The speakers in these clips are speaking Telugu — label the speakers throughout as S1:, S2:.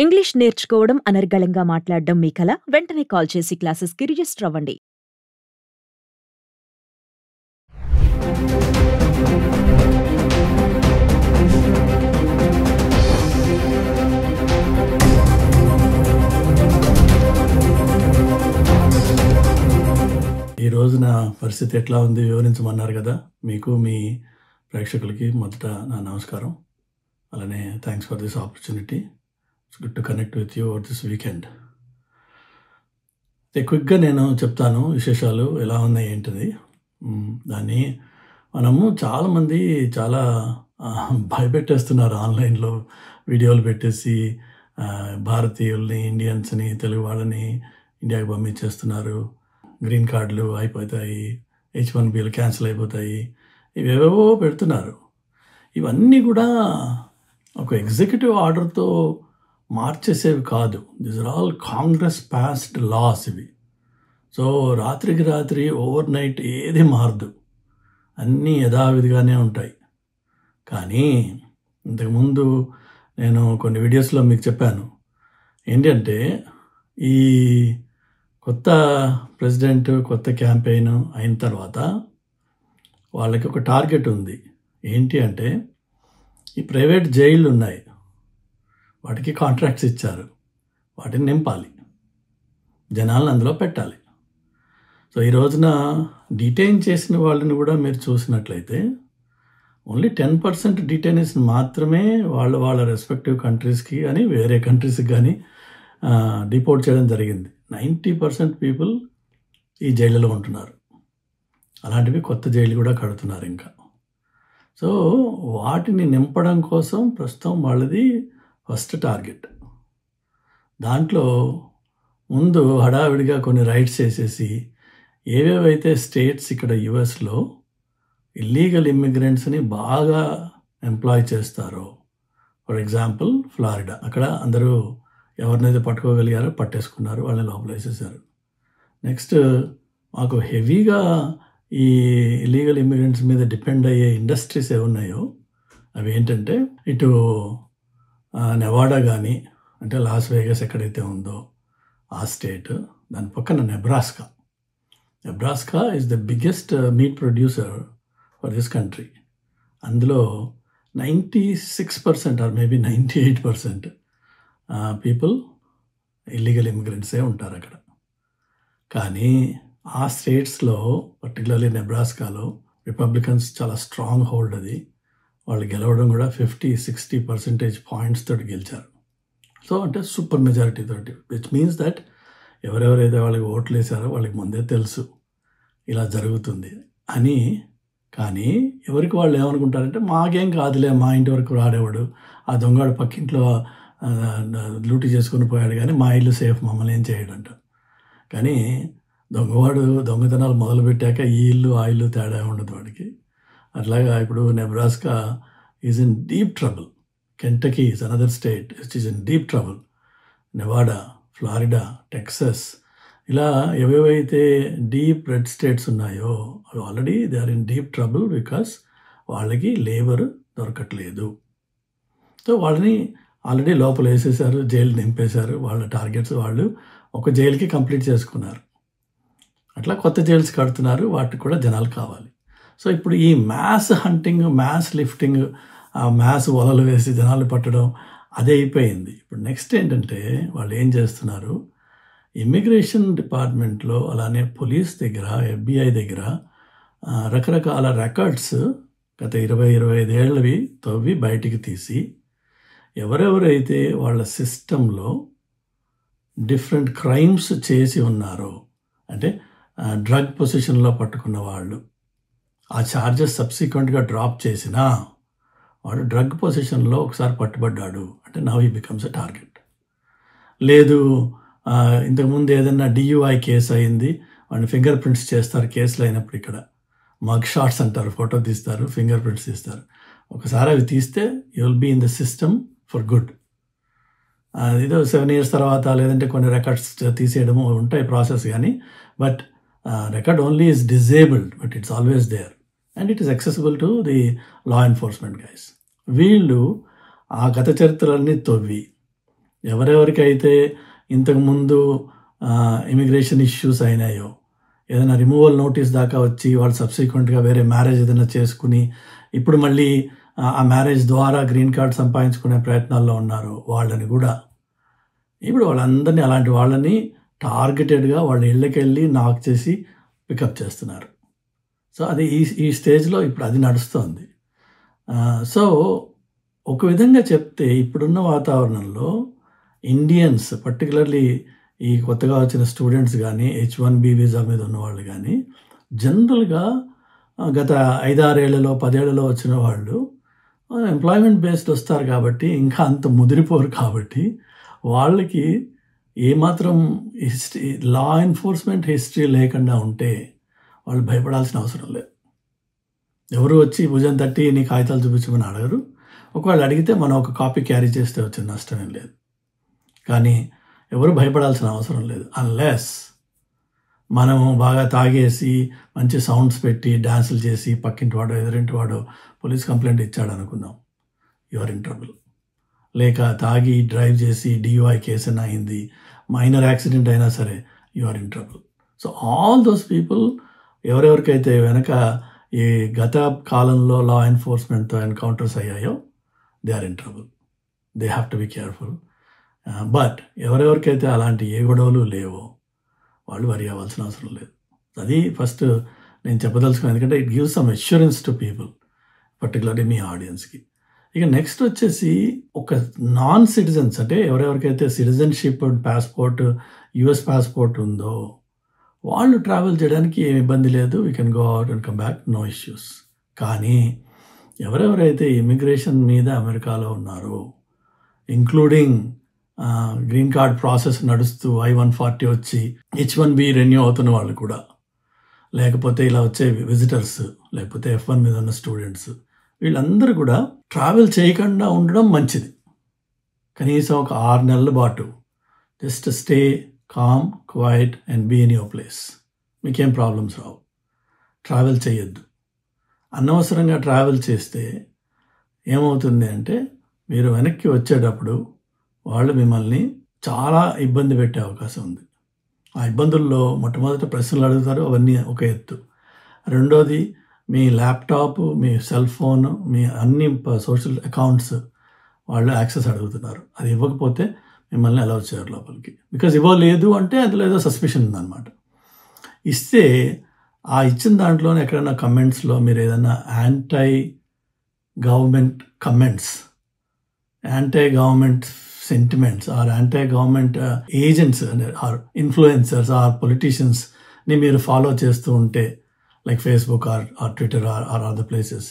S1: ఇంగ్లీష్ నేర్చుకోవడం, అనర్గళంగా మాట్లాడడం మీ కల? వెంటనే కాల్ చేసి క్లాసెస్‌కి రిజిస్టర్ అవ్వండి.
S2: ఈ రోజు నా పరిస్థితి ఎట్లా ఉంది వివరించమన్నారు కదా. మీకు మీ ప్రేక్షకులకి మొదట నా నమస్కారం. అలానే thanks for this opportunity. It's good to connect with you over this weekend. క్విక్గా నేను చెప్తాను విశేషాలు ఎలా ఉన్నాయి ఏంటిది. దాన్ని మనము చాలామంది చాలా భయపెట్టేస్తున్నారు ఆన్లైన్లో వీడియోలు పెట్టేసి భారతీయుల్ని, ఇండియన్స్ని, తెలుగు వాళ్ళని ఇండియాకి పంపించేస్తున్నారు. గ్రీన్ కార్డులు అయిపోతాయి, H1Bలు క్యాన్సిల్ అయిపోతాయి, ఇవేవేవో పెడుతున్నారు. ఇవన్నీ కూడా ఒక ఎగ్జిక్యూటివ్ ఆర్డర్తో మార్చేసేవి కాదు. This are all Congress passed laws ఇవి. సో రాత్రికి రాత్రి ఓవర్ నైట్ ఏది మారదు, అన్నీ యథావిధిగానే ఉంటాయి. కానీ ఇంతకుముందు నేను కొన్ని వీడియోస్లో మీకు చెప్పాను ఏంటంటే, ఈ కొత్త ప్రెసిడెంట్, కొత్త క్యాంపెయిన్ అయిన తర్వాత వాళ్ళకి ఒక టార్గెట్ ఉంది. ఏంటి అంటే, ఈ ప్రైవేట్ జైళ్ళు ఉన్నాయి, వాటికి కాంట్రాక్ట్స్ ఇచ్చారు, వాటిని నింపాలి, జనాలను అందులో పెట్టాలి. సో ఈ రోజున డిటైన్ చేసిన వాళ్ళని కూడా మీరు చూసినట్లయితే ఓన్లీ 10% డిటైనీస్ మాత్రమే వాళ్ళ రెస్పెక్టివ్ కంట్రీస్కి కానీ వేరే కంట్రీస్కి కానీ డిపోర్ట్ చేయడం జరిగింది. 90% పీపుల్ ఈ జైళ్ళలో ఉంటున్నారు. అలాంటివి కొత్త జైలు కూడా కడుతున్నారు ఇంకా. సో వాటిని నింపడం కోసం ప్రస్తుతం వాళ్ళది ఫస్ట్ టార్గెట్. దాంట్లో ముందు హడావిడిగా కొన్ని రైట్స్ వేసేసి ఏవేవైతే స్టేట్స్ ఇక్కడ యుఎస్లో ఇల్లీగల్ ఇమ్మిగ్రెంట్స్ని బాగా ఎంప్లాయ్ చేస్తారో, ఫర్ ఎగ్జాంపుల్ ఫ్లారిడా, అక్కడ అందరూ ఎవరినైతే పట్టుకోగలిగారో పట్టేసుకున్నారు, వాళ్ళని లోపల వేసేసారు. నెక్స్ట్ మాకు హెవీగా ఈ ఇల్లీగల్ ఇమ్మిగ్రెంట్స్ మీద డిపెండ్ అయ్యే ఇండస్ట్రీస్ ఏమున్నాయో అవి ఏంటంటే, ఇటు నెవాడా కానీ, అంటే లాస్ వేగస్ ఎక్కడైతే ఉందో ఆ స్టేట్, దాని పక్కన Nebraska is the biggest meet producer for this country. అందులో 96% ఆర్ మేబీ 98% పీపుల్ ఇల్లీగల్ ఇమిగ్రెంట్సే ఉంటారు అక్కడ. కానీ ఆ స్టేట్స్లో, పర్టికులర్లీ నెబ్రాస్కాలో రిపబ్లికన్స్ చాలా స్ట్రాంగ్ హోల్డ్. అది వాళ్ళు గెలవడం కూడా 50-60% పాయింట్స్ తోటి గెలిచారు. సో అంటే సూపర్ మెజారిటీ తోటి, విచ్ మీన్స్ దట్ ఎవరెవరైతే వాళ్ళకి ఓట్లు వేసారో వాళ్ళకి ముందే తెలుసు ఇలా జరుగుతుంది అని. కానీ ఎవరికి వాళ్ళు ఏమనుకుంటారంటే, మాకేం కాదులే, మా ఇంటి వరకు రాడేవాడు, ఆ దొంగడు పక్కింట్లో లూటీ చేసుకుని పోయాడు, కానీ మా ఇల్లు సేఫ్, మమ్మల్ని ఏం చేయడంట. కానీ దొంగవాడు దొంగతనాలు మొదలుపెట్టాక ఈ ఇల్లు ఆ ఇల్లు తేడా ఉండదు వాడికి. అట్లాగా ఇప్పుడు Nebraska is in deep trouble, Kentucky is another state which is in deep trouble, Nevada, Florida, Texas, ఇలా ఏవేవైతే డీప్ రెడ్ స్టేట్స్ ఉన్నాయో అవి already they are in deep trouble because వాళ్ళకి లేబర్ దొరకట్లేదు. సో వాళ్ళని ఆల్రెడీ లోపల వేసేసారు, జైలు నింపేశారు. వాళ్ళ టార్గెట్స్ వాళ్ళు ఒక జైలుకి కంప్లీట్ చేసుకున్నారు. అట్లా కొత్త జైల్స్ కడుతున్నారు, వాటికి కూడా జనాలు కావాలి. సో ఇప్పుడు ఈ మ్యాస్ హంటింగ్, మ్యాస్ లిఫ్టింగ్, ఆ మ్యాస్ వలలు వేసి జనాలు పట్టడం అదే అయిపోయింది. ఇప్పుడు నెక్స్ట్ ఏంటంటే, వాళ్ళు ఏం చేస్తున్నారు, ఇమ్మిగ్రేషన్ డిపార్ట్మెంట్లో అలానే పోలీస్ దగ్గర, FBI దగ్గర రకరకాల రికార్డ్స్ గత 20-25 ఏళ్ళవి తవ్వి బయటికి తీసి ఎవరెవరైతే వాళ్ళ సిస్టంలో డిఫరెంట్ క్రైమ్స్ చేసి ఉన్నారో, అంటే డ్రగ్ పొజిషన్లో పట్టుకున్న వాళ్ళు, ఆ ఛార్జెస్ సబ్సిక్వెంట్గా డ్రాప్ చేసినా వాడు డ్రగ్ పొజిషన్లో ఒకసారి పట్టుబడ్డాడు అంటే now he becomes a target. లేదు, ఇంతకుముందు ఏదైనా DUI కేసు అయింది, వాడిని ఫింగర్ ప్రింట్స్ చేస్తారు కేసులు అయినప్పుడు. ఇక్కడ మగ్ షాట్స్ అంటారు, ఫోటో తీస్తారు, ఫింగర్ ప్రింట్స్ తీస్తారు. ఒకసారి అవి తీస్తే you will be in the system for good. ఏదో 7 years తర్వాత లేదంటే కొన్ని రికార్డ్స్ తీసేయడము ఉంటాయి ప్రాసెస్, కానీ but record only is disabled, but it's always there and it is accessible to the law enforcement guys. వీళ్ళు ఆ గత చరిత్రలన్నీ తవ్వి ఎవరెవరికైతే ఇంతకుముందు ఇమిగ్రేషన్ ఇష్యూస్ అయినాయో, ఏదైనా రిమూవల్ నోటీస్ దాకా వచ్చి వాళ్ళు సబ్సిక్వెంట్గా వేరే మ్యారేజ్ ఏదైనా చేసుకుని ఇప్పుడు మళ్ళీ ఆ మ్యారేజ్ ద్వారా గ్రీన్ కార్డ్ సంపాదించుకునే ప్రయత్నాల్లో ఉన్నారు, వాళ్ళని కూడా ఇప్పుడు వాళ్ళందరినీ అలాంటి వాళ్ళని టార్గెటెడ్గా వాళ్ళ ఇళ్ళకి వెళ్ళి నాక్ చేసి పికప్ చేస్తున్నారు. సో అది ఈ స్టేజ్లో ఇప్పుడు అది నడుస్తుంది. సో ఒక విధంగా చెప్తే ఇప్పుడున్న వాతావరణంలో ఇండియన్స్ పర్టికులర్లీ ఈ కొత్తగా వచ్చిన స్టూడెంట్స్ కానీ H1B వీసా మీద ఉన్నవాళ్ళు కానీ జనరల్గా గత 5-6 ఏళ్లలో 10 ఏళ్లలో వచ్చిన వాళ్ళు ఎంప్లాయ్మెంట్ బేస్డ్ వస్తారు కాబట్టి ఇంకా అంత ముదిరిపోరు కాబట్టి వాళ్ళకి ఏమాత్రం లా ఎన్ఫోర్స్మెంట్ హిస్టరీ లేకుండా ఉంటే వాళ్ళు భయపడాల్సిన అవసరం లేదు. ఎవరు వచ్చి భుజం తట్టి నీ కాగితాలు చూపించమని అడగరు. ఒకవేళ అడిగితే మనం ఒక కాపీ క్యారీ చేస్తే వచ్చిన నష్టమేం లేదు. కానీ ఎవరు భయపడాల్సిన అవసరం లేదు. అన్లెస్ మనము బాగా తాగేసి మంచి సౌండ్స్ పెట్టి డ్యాన్సులు చేసి పక్కింటి వాడో ఎదురింటి వాడో పోలీస్ కంప్లైంట్ ఇచ్చాడు అనుకుందాం, యు ఆర్ ఇన్ ట్రబుల్. లేక తాగి డ్రైవ్ చేసి DUI కేసు అయినా అయింది, మైనర్ యాక్సిడెంట్ అయినా సరే you are in trouble. So all those people ఎవరెవరికైతే వెనక ఈ గత కాలంలో లా ఎన్ఫోర్స్మెంట్తో ఎన్కౌంటర్స్ అయ్యాయో they are in trouble. They have to be careful. But ఎవరెవరికైతే అలాంటి ఏ గొడవలు లేవో వాళ్ళు వరి అవ్వాల్సిన అవసరం లేదు. అది ఫస్ట్ నేను చెప్పదలుచుకున్నాను, ఎందుకంటే it gives some assurance to people, particularly మీ ఆడియన్స్కి. ఇక నెక్స్ట్ వచ్చేసి ఒక నాన్ సిటిజన్స్ అంటే ఎవరెవరికైతే సిటిజన్షిప్ పాస్పోర్ట్ US పాస్పోర్ట్ ఉందో వాళ్ళు ట్రావెల్ చేయడానికి ఏమి ఇబ్బంది లేదు. We can go out and come back, no issues. కానీ ఎవరెవరైతే ఇమిగ్రేషన్ మీద అమెరికాలో ఉన్నారో, ఇంక్లూడింగ్ గ్రీన్ కార్డ్ ప్రాసెస్ నడుస్తూ I-140 వచ్చి H1B రెన్యూ అవుతున్న వాళ్ళు కూడా, లేకపోతే ఇలా వచ్చే విజిటర్స్, లేకపోతే F1 మీద ఉన్న స్టూడెంట్స్, వీళ్ళందరూ కూడా ట్రావెల్ చేయకుండా ఉండడం మంచిది. కనీసం ఒక 6 నెలల పాటు just stay calm, quiet and be in your place. మీకేం ప్రాబ్లమ్స్ రావు. ట్రావెల్ చేయొద్దు. అనవసరంగా ట్రావెల్ చేస్తే ఏమవుతుంది అంటే మీరు వెనక్కి వచ్చేటప్పుడు వాళ్ళు మిమ్మల్ని చాలా ఇబ్బంది పెట్టే అవకాశం ఉంది. ఆ ఇబ్బందుల్లో మొట్టమొదట ప్రశ్నలు అడుగుతారు, అవన్నీ ఒక ఎత్తు. రెండోది మీ ల్యాప్టాప్, మీ సెల్ ఫోన్, మీ అన్ని సోషల్ అకౌంట్స్ వాళ్ళు యాక్సెస్ అడుగుతున్నారు. అది ఇవ్వకపోతే మిమ్మల్ని అలౌ చేయరు లోపలికి. బికాజ్ ఇవ్వలేదు అంటే అందులో ఏదో సస్పిషన్ ఉందన్నమాట. ఇస్తే ఆ ఇచ్చిన దాంట్లోనే ఎక్కడైనా కమెంట్స్లో మీరు ఏదైనా anti government comments, anti government sentiments or anti government agents or influencers or పొలిటీషియన్స్ని మీరు ఫాలో చేస్తూ ఉంటే, like Facebook or Twitter or other places,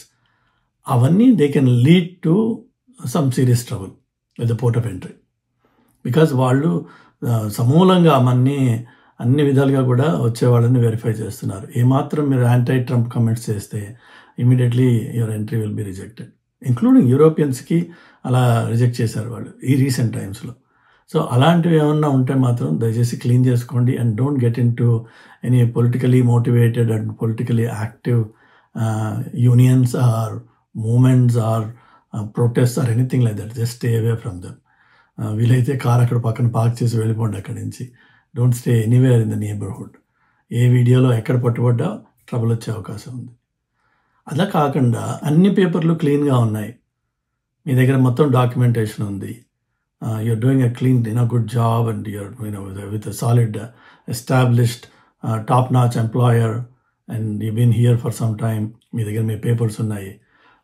S2: అవన్నీ they can lead to some serious trouble with the port of entry. Because వాళ్ళు సమూలంగా అన్ని విధాలుగా కూడా వచ్చేవాళ్ళని వెరిఫై చేస్తున్నారు. ఏమాత్రం మీరు యాంటీ ట్రంప్ కమెంట్స్ చేస్తే immediately your entry will be rejected. Including యూరోపియన్స్కి అలా రిజెక్ట్ చేశారు వాళ్ళు ఈ రీసెంట్ టైమ్స్లో. సో అలాంటివి ఏమన్నా ఉంటే మాత్రం దయచేసి క్లీన్ చేసుకోండి and don't get in to any politically motivated and politically active unions or movements or protest or anything like that. Just stay away from them. వీలైతే కార్ అక్కడ పక్కన పార్క్ చేసి వెళ్ళిపోండి అక్కడి నుంచి. Don't stay anywhere in the neighbourhood. ఏ వీడియోలో ఎక్కడ పట్టుబడ్డా ట్రబుల్ వచ్చే అవకాశం ఉంది. అలా కాకుండా అన్ని పేపర్లు క్లీన్గా ఉన్నాయి, మీ దగ్గర మొత్తం డాక్యుమెంటేషన్ ఉంది, you're doing a clean, good job, and you're with a solid established top-notch employer, and you've been here for some time, మీ దగ్గర మీ పేపర్స్ ఉన్నాయి,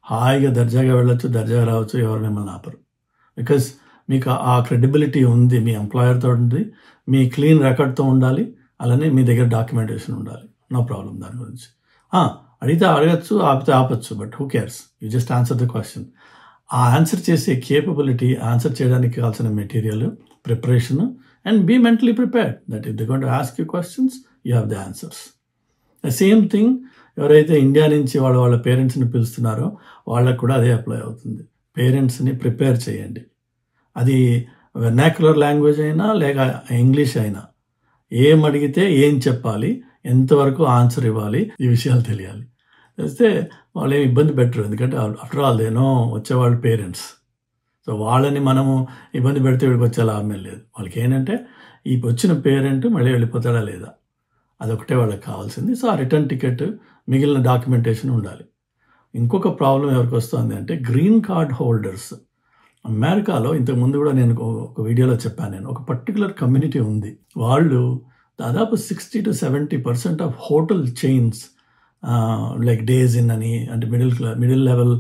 S2: హాయిగా దర్జాగా వెళ్ళొచ్చు, దర్జాగా రావచ్చు, ఎవరు మిమ్మల్ని ఆపరు. బికాజ్ మీకు ఆ క్రెడిబిలిటీ ఉంది, మీ ఎంప్లాయర్తో ఉంది, మీ క్లీన్ రికార్డ్తో ఉండాలి, అలానే మీ దగ్గర డాక్యుమెంటేషన్ ఉండాలి. నో ప్రాబ్లం దాని గురించి. అడిగితే అడగచ్చు, ఆపితే ఆపచ్చు, but who cares, you just answer the question. ఆ ఆన్సర్ చేసే కేపబిలిటీ, ఆన్సర్ చేయడానికి కావాల్సిన material, preparation, and be mentally prepared that if they going to ask you questions you have the answers. The same thing ఎవరైతే ఇండియా నుంచి వాళ్ళ పేరెంట్స్ని పిలుస్తున్నారో వాళ్ళకు కూడా అదే అప్లై అవుతుంది. పేరెంట్స్ని ప్రిపేర్ చేయండి. అది వెర్నాక్యులర్ లాంగ్వేజ్ అయినా లేక ఇంగ్లీష్ అయినా, ఏం అడిగితే ఏం చెప్పాలి, ఎంతవరకు ఆన్సర్ ఇవ్వాలి, ఈ విషయాలు తెలియాలి. తెలిస్తే వాళ్ళు ఏమి ఇబ్బంది పెట్టరు. ఎందుకంటే ఆఫ్టర్ ఆల్ దేనో వచ్చేవాళ్ళు పేరెంట్స్. సో వాళ్ళని మనము ఇబ్బంది పెడితే వీడికి వచ్చే లాభమే లేదు. వాళ్ళకి ఏంటంటే ఈ వచ్చిన పేరెంట్ మళ్ళీ వెళ్ళిపోతాడా లేదా, అదొకటే వాళ్ళకి కావాల్సింది. సో ఆ రిటర్న్ టికెట్, మిగిలిన డాక్యుమెంటేషన్ ఉండాలి. ఇంకొక ప్రాబ్లం ఎవరికి వస్తుంది అంటే గ్రీన్ కార్డ్ హోల్డర్స్. అమెరికాలో ఇంతకుముందు కూడా నేను ఒక వీడియోలో చెప్పాను, నేను ఒక పర్టికులర్ కమ్యూనిటీ ఉంది. వాళ్ళు దాదాపు 60 to 70% of hotel chains like days in అని, అంటే middle level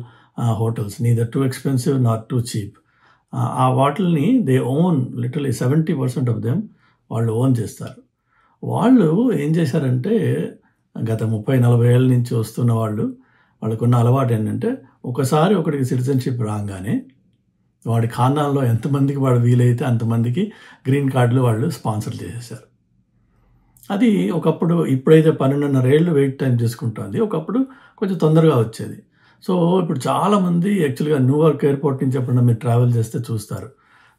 S2: hotels, neither too expensive not two cheap, ఆ వాటిల్ని they own, literally 70% of them వాళ్ళు ఓన్ చేస్తారు. వాళ్ళు ఏం చేశారంటే గత 30-40 ఏళ్ళ నుంచి వస్తున్న వాళ్ళకున్న అలవాటు ఏంటంటే ఒకసారి ఒకటికి సిటిజన్షిప్ రాగానే వాడి ఖానాల్లో ఎంతమందికి వాడు వీలైతే అంతమందికి గ్రీన్ కార్డులు వాళ్ళు స్పాన్సర్ చేసేసారు. అది ఒకప్పుడు, ఇప్పుడైతే 12.5 ఏళ్ళు వెయిట్ టైం చేసుకుంటుంది, ఒకప్పుడు కొంచెం తొందరగా వచ్చేది. సో ఇప్పుడు చాలామంది యాక్చువల్గా న్యూయార్క్ ఎయిర్పోర్ట్ నుంచి ఎప్పుడన్నా మీరు ట్రావెల్ చేస్తే చూస్తారు,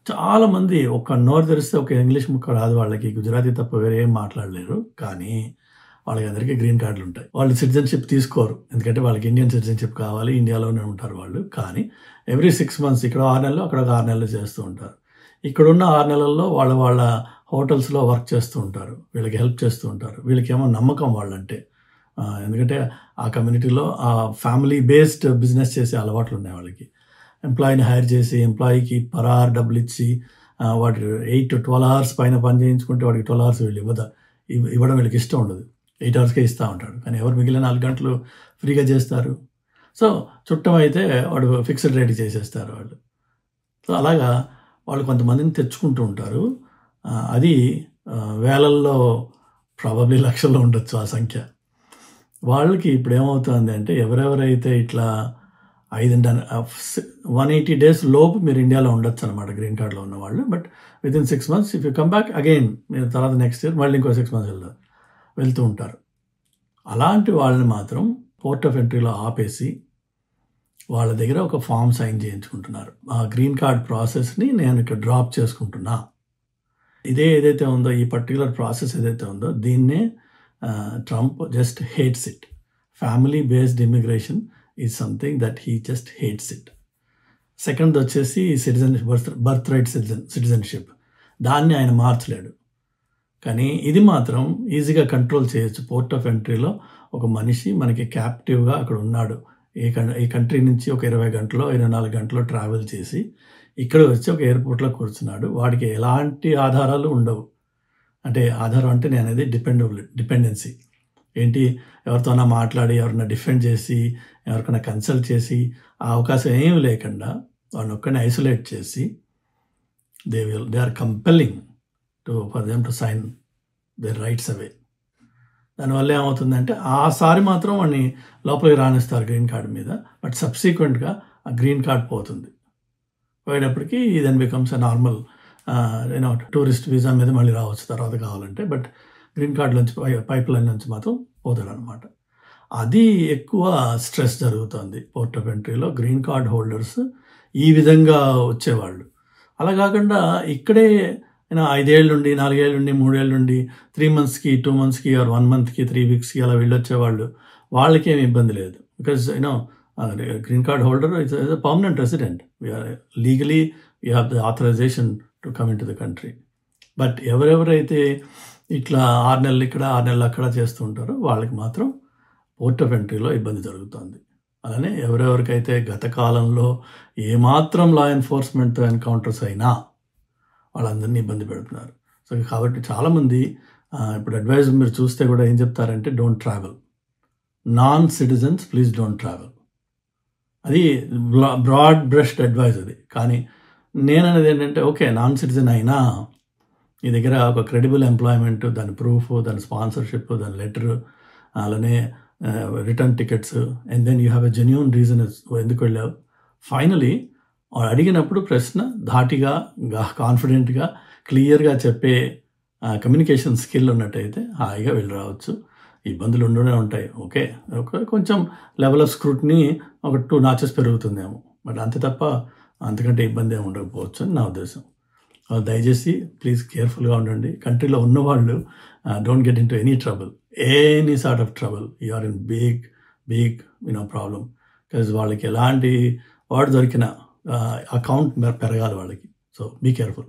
S2: చాలామంది ఒక నోరు తెరిస్తే ఒక ఇంగ్లీష్ ముక్క రాదు వాళ్ళకి, గుజరాతీ తప్ప వేరే ఏం మాట్లాడలేరు, కానీ వాళ్ళకి అందరికీ గ్రీన్ కార్డులు ఉంటాయి. వాళ్ళు సిటిజన్షిప్ తీసుకోరు, ఎందుకంటే వాళ్ళకి ఇండియన్ సిటిజన్షిప్ కావాలి, ఇండియాలోనే ఉంటారు వాళ్ళు. కానీ ఎవ్రీ 6 months ఇక్కడ 6 నెలలు, అక్కడ 6 నెలలు చేస్తూ ఉంటారు. ఇక్కడున్న 6 నెలల్లో వాళ్ళ హోటల్స్లో వర్క్ చేస్తూ ఉంటారు, వీళ్ళకి హెల్ప్ చేస్తూ ఉంటారు. వీళ్ళకేమో నమ్మకం వాళ్ళంటే, ఎందుకంటే ఆ కమ్యూనిటీలో ఆ ఫ్యామిలీ బేస్డ్ బిజినెస్ చేసే అలవాట్లు ఉన్నాయి వాళ్ళకి. ఎంప్లాయీని హైర్ చేసి ఎంప్లాయీకి పర్ అవర్ డబ్బులు ఇచ్చి వాటి 8 to 12 hours పైన పని చేయించుకుంటే వాడికి 12 hours వీళ్ళు ఇవ్వడం వీళ్ళకి ఇష్టం ఉండదు, 8 hours ఇస్తూ ఉంటాడు. కానీ ఎవరు మిగిలిన 4 గంటలు ఫ్రీగా చేస్తారు. సో చుట్టం అయితే వాడు ఫిక్స్డ్ రేట్ చేసేస్తారు వాళ్ళు. సో అలాగా వాళ్ళు కొంతమందిని తెచ్చుకుంటూ ఉంటారు. అది వేలల్లో, ప్రాబబ్లీ లక్షల్లో ఉండొచ్చు ఆ సంఖ్య. వాళ్ళకి ఇప్పుడు ఏమవుతుంది అంటే ఎవరెవరైతే ఇట్లా 180 days లోపు మీరు ఇండియాలో ఉండొచ్చు అనమాట గ్రీన్ కార్డులో ఉన్న వాళ్ళు. But within 6 months if you come back again, మీరు తర్వాత నెక్స్ట్ ఇయర్ మళ్ళీ ఇంకో 6 months వెళ్తూ ఉంటారు. అలాంటి వాళ్ళని మాత్రం పోర్ట్ ఆఫ్ ఎంట్రీలో ఆపేసి వాళ్ళ దగ్గర ఒక ఫామ్ సైన్ చేయించుకుంటున్నారు. ఆ గ్రీన్ కార్డ్ ప్రాసెస్ని నేను ఇక్కడ డ్రాప్ చేసుకుంటున్నా. ఏదైతే ఉందో, ఈ పర్టికులర్ ప్రాసెస్ ఏదైతే ఉందో, దీన్నే Trump just hates it. Family based immigration is something that he just hates it. Second వచ్చేసి బర్త్ రైట్ సిటిజన్షిప్, దాన్ని ఆయన మార్చలేడు. కానీ ఇది మాత్రం ఈజీగా కంట్రోల్ చేయొచ్చు. పోర్ట్ ఆఫ్ ఎంట్రీలో ఒక మనిషి మనకి క్యాప్టివ్గా అక్కడ ఉన్నాడు, ఈ కంట్రీ నుంచి ఒక 20 గంటలో 24 గంటలో ట్రావెల్ చేసి ఇక్కడ వచ్చి ఒక ఎయిర్పోర్ట్లో కూర్చున్నాడు. వాడికి ఎలాంటి ఆధారాలు ఉండవు. అంటే ఆధారం అంటే నేను అనేది డిపెండెన్సీ ఏంటి, ఎవరితోనా మాట్లాడి, ఎవరైనా డిఫెండ్ చేసి, ఎవరికైనా కన్సల్ట్ చేసి, ఆ అవకాశం ఏమి లేకుండా వాళ్ళని ఒక్కడిని ఐసోలేట్ చేసి they are compelling for them to sign their rights away. దానివల్ల ఏమవుతుందంటే ఆసారి మాత్రం వాడిని లోపలికి రానిస్తారు గ్రీన్ కార్డు మీద, బట్ సబ్సిక్వెంట్గా ఆ గ్రీన్ కార్డ్ పోయేటప్పటికి then becomes a normal tourist visa మీద మళ్ళీ రావచ్చు తర్వాత కావాలంటే. బట్ గ్రీన్ కార్డు నుంచి పైప్ లైన్ నుంచి మాత్రం పోతాడు అనమాట. అది ఎక్కువ స్ట్రెస్ జరుగుతుంది పోర్ట్ ఆఫ్ ఎంట్రీలో. గ్రీన్ కార్డ్ హోల్డర్స్ ఈ విధంగా వచ్చేవాళ్ళు. అలా కాకుండా ఇక్కడే 5 ఏళ్ళ నుండి, 4 ఏళ్ళ నుండి, 3 ఏళ్ళ నుండి 3 monthsకి, 2 monthsకి, ఆర్ 1 monthకి, 3 weeksకి అలా వెళ్ళొచ్చేవాళ్ళు, వాళ్ళకేమి ఇబ్బంది లేదు. Because green card holder is a permanent resident, legally you have the authorization to come in to the country. But ఎవరెవరైతే ఇట్లా 6 నెలలు ఇక్కడ 6 నెలలు అక్కడ చేస్తూ ఉంటారో వాళ్ళకి మాత్రం పోర్ట్ ఆఫ్ ఎంట్రీలో ఇబ్బంది జరుగుతుంది. అలానే ఎవరెవరికైతే గత కాలంలో ఏమాత్రం లా ఎన్ఫోర్స్మెంట్ ఎన్కౌంటర్స్ అయినా వాళ్ళందరినీ ఇబ్బంది పెడుతున్నారు. సో కాబట్టి చాలామంది ఇప్పుడు అడ్వైజ్ మీరు చూస్తే కూడా ఏం చెప్తారంటే don't travel, non citizens please don't travel. అది బ్రాడ్ బ్రష్డ్ అడ్వైజ్ అది. కానీ నేను అనేది ఏంటంటే ఓకే, నాన్ సిటిజన్ అయినా నీ దగ్గర ఒక క్రెడిబుల్ ఎంప్లాయ్మెంట్, దాని ప్రూఫ్, దాని స్పాన్సర్షిప్, దాని లెటర్, అలానే return tickets, and then you have a genuine reason ఎందుకు వెళ్ళావు. ఫైనలీ అడిగినప్పుడు ప్రశ్న ధాటిగా, కాన్ఫిడెంట్గా, క్లియర్గా చెప్పే కమ్యూనికేషన్ స్కిల్ ఉన్నట్టయితే హాయిగా వెళ్ళి రావచ్చు. ఇబ్బందులు ఉండనే ఉంటాయి, ఓకే, కొంచెం లెవెల్ ఆఫ్ స్క్రూట్ని ఒక 2 notches పెరుగుతుందేమో, బట్ అంతే తప్ప అంతకంటే ఇబ్బంది ఏమి ఉండకపోవచ్చు అని నా ఉద్దేశం. దయచేసి ప్లీజ్ కేర్ఫుల్గా ఉండండి. కంట్రీలో ఉన్నవాళ్ళు don't get in to any trouble, any sort of trouble. You are in big problem. Because వాళ్ళకి ఎలాంటి వాడు దొరికినా అకౌంట్ పెరగాలి వాళ్ళకి. So be careful.